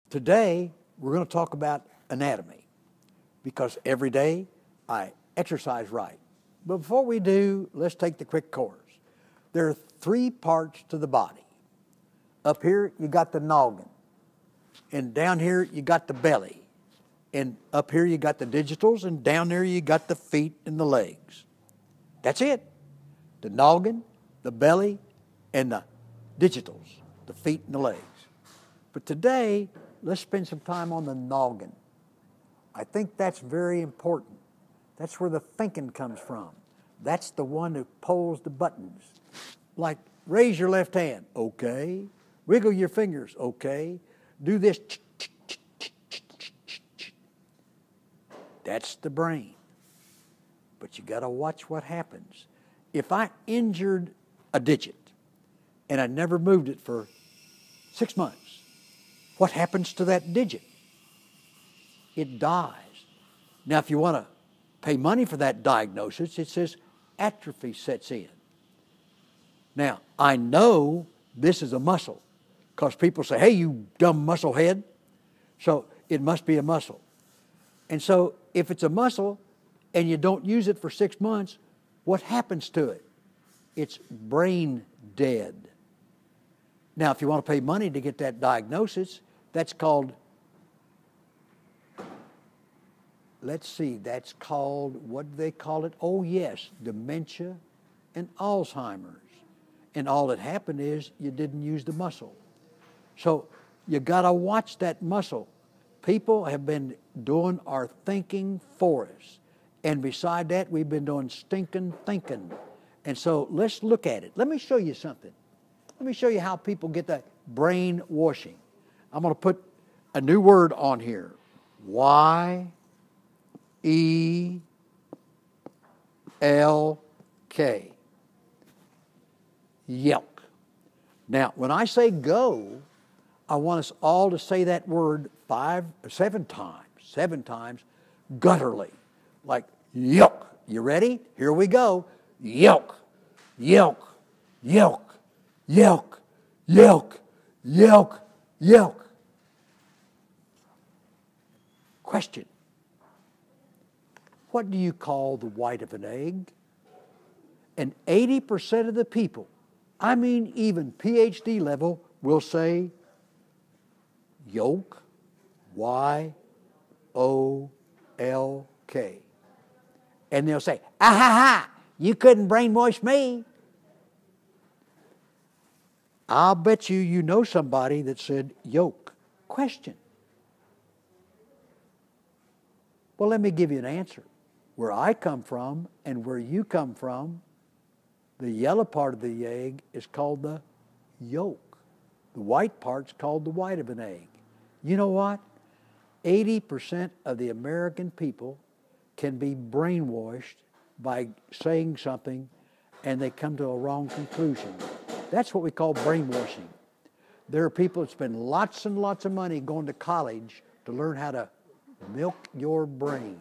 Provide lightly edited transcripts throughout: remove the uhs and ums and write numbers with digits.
Today, we're going to talk about anatomy because every day I exercise right. But before we do, let's take the quick course. There are three parts to the body. Up here, you got the noggin. And down here, you got the belly. And up here, you got the digitals. And down there, you got the feet and the legs. That's it. The noggin, the belly, and the digitals, the feet and the legs. But today, let's spend some time on the noggin. I think that's very important. That's where the thinking comes from. That's the one that pulls the buttons. Like, raise your left hand. Okay. Wiggle your fingers. Okay. Do this. That's the brain. But you got to watch what happens. If I injured a digit and I never moved it for 6 months, what happens to that digit? It dies. Now, if you want to pay money for that diagnosis, it says atrophy sets in. Now, I know this is a muscle because people say, hey, you dumb muscle head. So it must be a muscle. And so if it's a muscle and you don't use it for 6 months, what happens to it? It's brain dead. Now, if you want to pay money to get that diagnosis, that's called, that's called, what do they call it? Oh, yes, dementia and Alzheimer's. And all that happened is you didn't use the muscle. So you got to watch that muscle. People have been doing our thinking for us. And beside that, we've been doing stinking thinking. And so let's look at it. Let me show you something. Let me show you how people get that brainwashing. I'm going to put a new word on here. Y-E-L-K. Yelk. Now, when I say go, I want us all to say that word 7 times, gutturally, like yelk. You ready? Here we go. Yelk, yelk, yelk, yelk, yelk, yelk, yelk. Question. What do you call the white of an egg? And 80% of the people, I mean even PhD level, will say yolk, Y-O-L-K. And they'll say, ah ha ha, you couldn't brainwash me. I'll bet you know somebody that said yolk. Question. Well, let me give you an answer. Where I come from and where you come from, the yellow part of the egg is called the yolk. The white part's called the white of an egg. You know what? 80% of the American people can be brainwashed by saying something and they come to a wrong conclusion. That's what we call brainwashing. There are people that spend lots and lots of money going to college to learn how to milk your brain,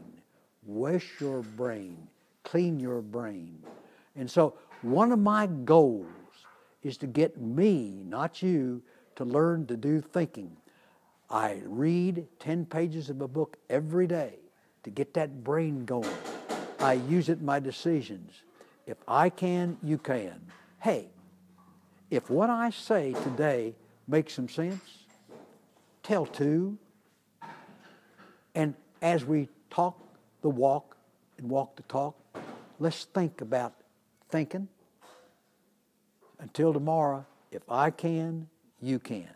wash your brain, clean your brain. And so one of my goals is to get me, not you, to learn to do thinking. I read 10 pages of a book every day to get that brain going. I use it in my decisions. If I can, you can. Hey, if what I say today makes some sense, tell two. And as we talk the walk and walk the talk, let's think about thinking. Until tomorrow, if I can, you can.